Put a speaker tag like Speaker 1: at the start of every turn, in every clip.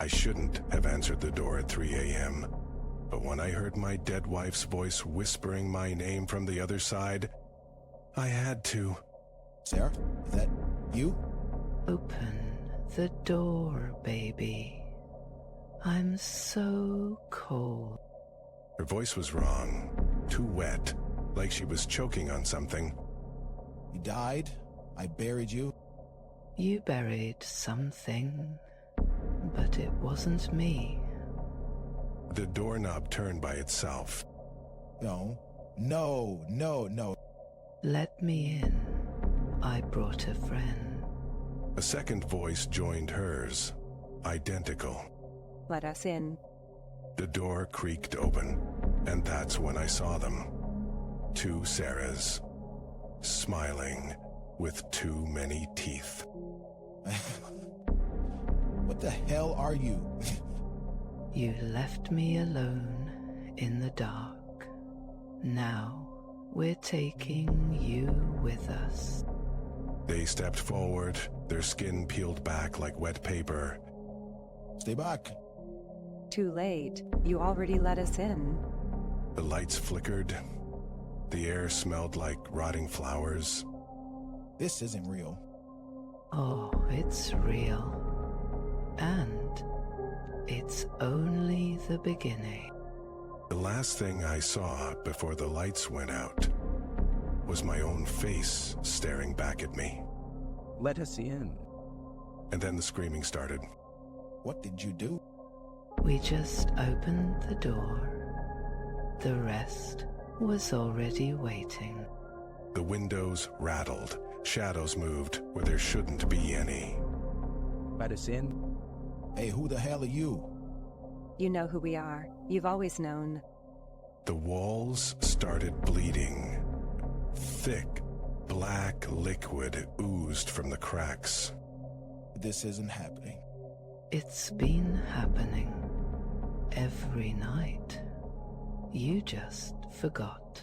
Speaker 1: I shouldn't have answered the door at 3 a.m., but when I heard my dead wife's voice whispering my name from the other side, I had to.
Speaker 2: Sarah, is that you?
Speaker 3: Open the door, baby. I'm so cold.
Speaker 1: Her voice was wrong, too wet, like she was choking on something.
Speaker 2: You died? I buried you?
Speaker 3: You buried something, but it wasn't me.
Speaker 1: The doorknob turned by itself.
Speaker 2: No.
Speaker 3: Let me in. I brought a friend.
Speaker 1: A second voice joined hers, identical.
Speaker 4: Let us in.
Speaker 1: The door creaked open, and that's when I saw them. 2 Sarahs, smiling with too many teeth.
Speaker 2: What the hell are you?
Speaker 3: You left me alone in the dark. Now we're taking you with us.
Speaker 1: They stepped forward, their skin peeled back like wet paper.
Speaker 2: Stay back.
Speaker 4: Too late. You already let us in.
Speaker 1: The lights flickered. The air smelled like rotting flowers.
Speaker 2: This isn't real.
Speaker 3: Oh, it's real. And it's only the beginning.
Speaker 1: The last thing I saw before the lights went out was my own face staring back at me.
Speaker 5: Let us in.
Speaker 1: And then the screaming started.
Speaker 2: What did you do?
Speaker 3: We just opened the door. The rest was already waiting.
Speaker 1: The windows rattled. Shadows moved where there shouldn't be any.
Speaker 5: Let us in.
Speaker 2: Hey, who the hell are you?
Speaker 4: You know who we are. You've always known.
Speaker 1: The walls started bleeding. Thick, black liquid oozed from the cracks.
Speaker 2: This isn't happening.
Speaker 3: It's been happening every night. You just forgot.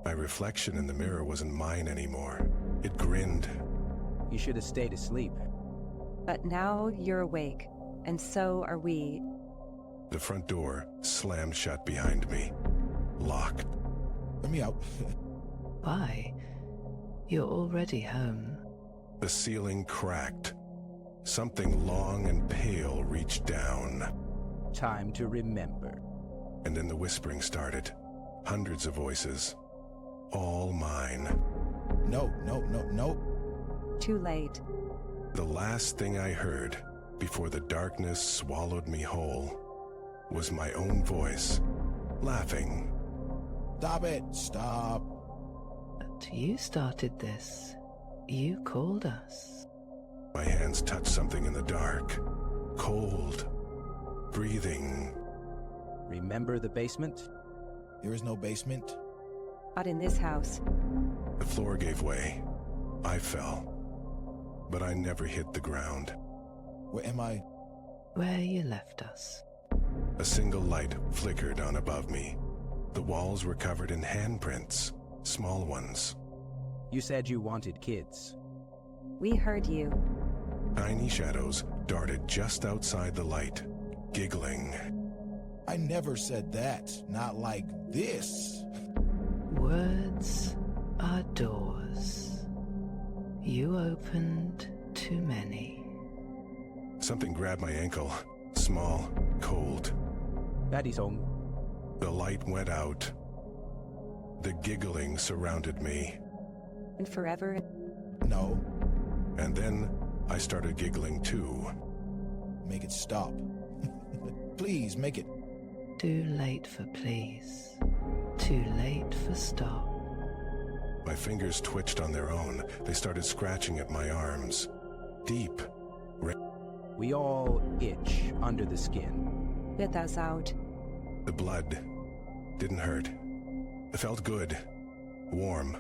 Speaker 1: My reflection in the mirror wasn't mine anymore. It grinned.
Speaker 5: You should have stayed asleep.
Speaker 4: But now you're awake, and so are we.
Speaker 1: The front door slammed shut behind me. Locked.
Speaker 2: Let me out.
Speaker 3: Why? You're already home.
Speaker 1: The ceiling cracked. Something long and pale reached down.
Speaker 5: Time to remember.
Speaker 1: And then the whispering started. Hundreds of voices. All mine.
Speaker 2: No.
Speaker 4: Too late.
Speaker 1: The last thing I heard before the darkness swallowed me whole was my own voice, laughing.
Speaker 2: Stop it. Stop.
Speaker 3: But you started this. You called us.
Speaker 1: My hands touched something in the dark. Cold. Breathing.
Speaker 5: Remember the basement?
Speaker 2: There is no basement.
Speaker 4: Not in this house.
Speaker 1: The floor gave way. I fell. But I never hit the ground.
Speaker 2: Where am I?
Speaker 3: Where you left us.
Speaker 1: A single light flickered on above me. The walls were covered in handprints, small ones.
Speaker 5: You said you wanted kids.
Speaker 4: We heard you.
Speaker 1: Tiny shadows darted just outside the light, giggling.
Speaker 2: I never said that. Not like this.
Speaker 3: Words are doors. You opened too many.
Speaker 1: Something grabbed my ankle, small, cold.
Speaker 5: Daddy's home.
Speaker 1: The light went out. The giggling surrounded me.
Speaker 4: And forever.
Speaker 2: No.
Speaker 1: And then I started giggling too.
Speaker 2: Make it stop. Please, make it.
Speaker 3: Too late for please. Too late for stop.
Speaker 1: My fingers twitched on their own. They started scratching at my arms. Deep.
Speaker 5: We all itch under the skin.
Speaker 4: Get us out.
Speaker 1: The blood didn't hurt. It felt good. Warm.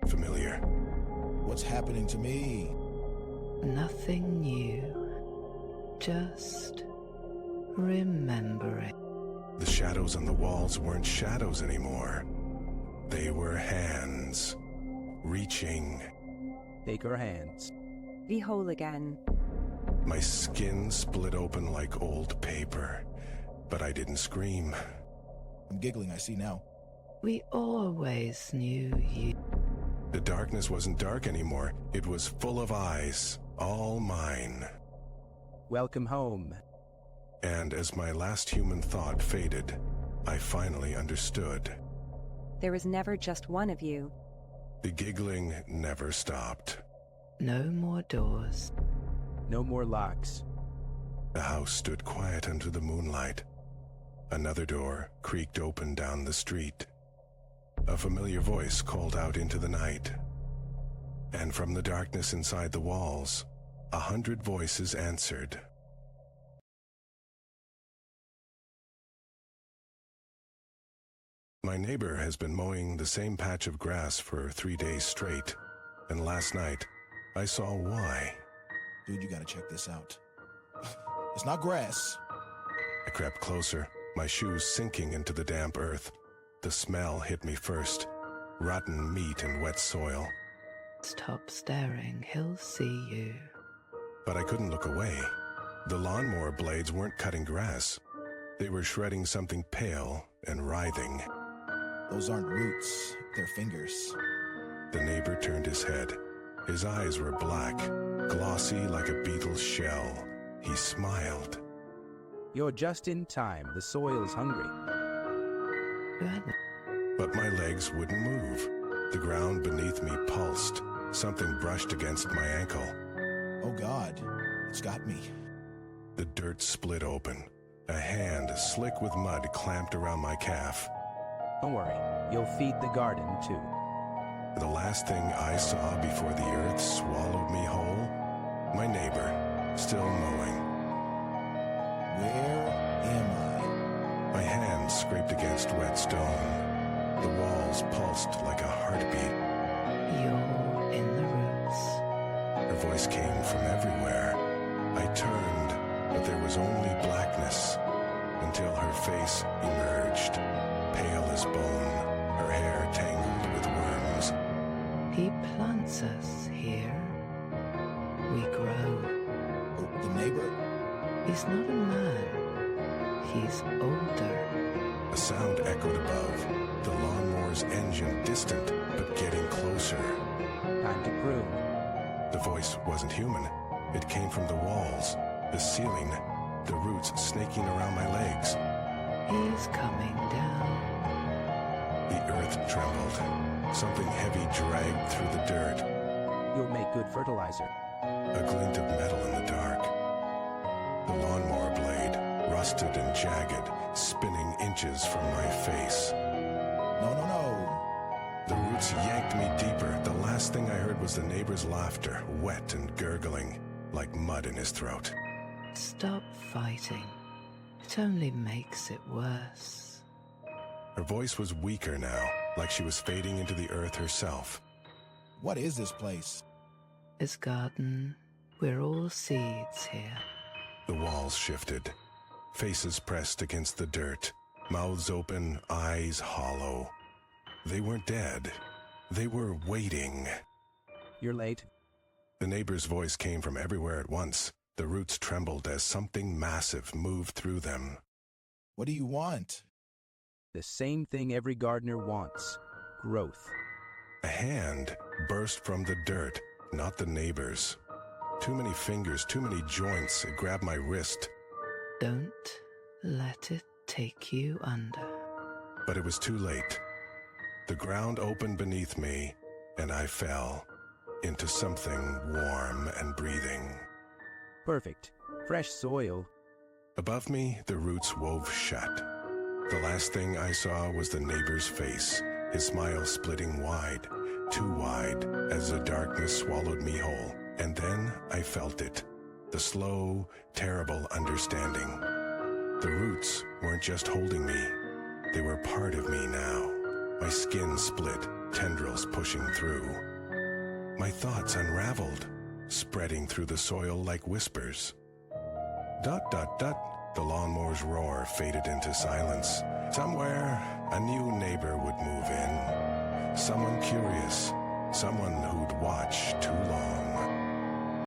Speaker 1: Familiar.
Speaker 2: What's happening to me?
Speaker 3: Nothing new. Just remember it.
Speaker 1: The shadows on the walls weren't shadows anymore. They were hands. Reaching.
Speaker 5: Take our hands.
Speaker 4: Be whole again.
Speaker 1: My skin split open like old paper, but I didn't scream.
Speaker 2: I'm giggling, I see now.
Speaker 3: We always knew you.
Speaker 1: The darkness wasn't dark anymore. It was full of eyes, all mine.
Speaker 5: Welcome home.
Speaker 1: And as my last human thought faded, I finally understood.
Speaker 4: There was never just one of you.
Speaker 1: The giggling never stopped.
Speaker 3: No more doors.
Speaker 5: No more locks.
Speaker 1: The house stood quiet under the moonlight. Another door creaked open down the street. A familiar voice called out into the night. And from the darkness inside the walls, 100 voices answered. My neighbor has been mowing the same patch of grass for 3 days straight, and last night I saw why.
Speaker 2: Dude, you gotta check this out. It's not grass.
Speaker 1: I crept closer, my shoes sinking into the damp earth. The smell hit me first, rotten meat and wet soil.
Speaker 3: Stop staring, he'll see you.
Speaker 1: But I couldn't look away. The lawnmower blades weren't cutting grass. They were shredding something pale and writhing.
Speaker 2: Those aren't roots, they're fingers.
Speaker 1: The neighbor turned his head. His eyes were black, glossy like a beetle's shell. He smiled.
Speaker 5: You're just in time. The soil's hungry.
Speaker 1: But my legs wouldn't move. The ground beneath me pulsed. Something brushed against my ankle.
Speaker 2: Oh God, it's got me.
Speaker 1: The dirt split open. A hand, slick with mud, clamped around my calf.
Speaker 5: Don't worry. You'll feed the garden, too.
Speaker 1: The last thing I saw before the earth swallowed me whole, my neighbor, still mowing.
Speaker 2: Where am I?
Speaker 1: My hand scraped against wet stone. The walls pulsed like a heartbeat.
Speaker 3: You're in the roots.
Speaker 1: Her voice came from everywhere. I turned, but there was only blackness, until her face emerged, pale as bone, her hair tangled with worms.
Speaker 3: He plants us here. We grow.
Speaker 2: Oh, the neighbor?
Speaker 3: He's not a man. He's older.
Speaker 1: A sound echoed above, the lawnmower's engine distant, but getting closer.
Speaker 5: Time to prune.
Speaker 1: The voice wasn't human. It came from the walls, the ceiling, the roots snaking around my legs.
Speaker 3: He's coming down.
Speaker 1: The earth trembled. Something heavy dragged through the dirt.
Speaker 5: You'll make good fertilizer.
Speaker 1: A glint of metal in the dark. The lawnmower blade, rusted and jagged, spinning inches from my face.
Speaker 2: No.
Speaker 1: The roots yanked me deeper. The last thing I heard was the neighbor's laughter, wet and gurgling, like mud in his throat.
Speaker 3: Stop fighting. It only makes it worse.
Speaker 1: Her voice was weaker now, like she was fading into the earth herself.
Speaker 2: What is this place?
Speaker 3: His garden. We're all seeds here.
Speaker 1: The walls shifted. Faces pressed against the dirt, mouths open, eyes hollow. They weren't dead. They were waiting.
Speaker 5: You're late.
Speaker 1: The neighbor's voice came from everywhere at once. The roots trembled as something massive moved through them.
Speaker 2: What do you want?
Speaker 5: The same thing every gardener wants. Growth.
Speaker 1: A hand burst from the dirt, not the neighbor's. Too many fingers, too many joints. It grabbed my wrist.
Speaker 3: Don't let it take you under.
Speaker 1: But it was too late. The ground opened beneath me, and I fell into something warm and breathing.
Speaker 5: Perfect. Fresh soil.
Speaker 1: Above me, the roots wove shut. The last thing I saw was the neighbor's face, his smile splitting wide, too wide, as the darkness swallowed me whole. And then I felt it, the slow, terrible understanding. The roots weren't just holding me. They were part of me now. My skin split, tendrils pushing through. My thoughts unraveled, spreading through the soil like whispers. Dot, dot, dot. The lawnmower's roar faded into silence. Somewhere, a new neighbor would move in. Someone curious, someone who'd watched.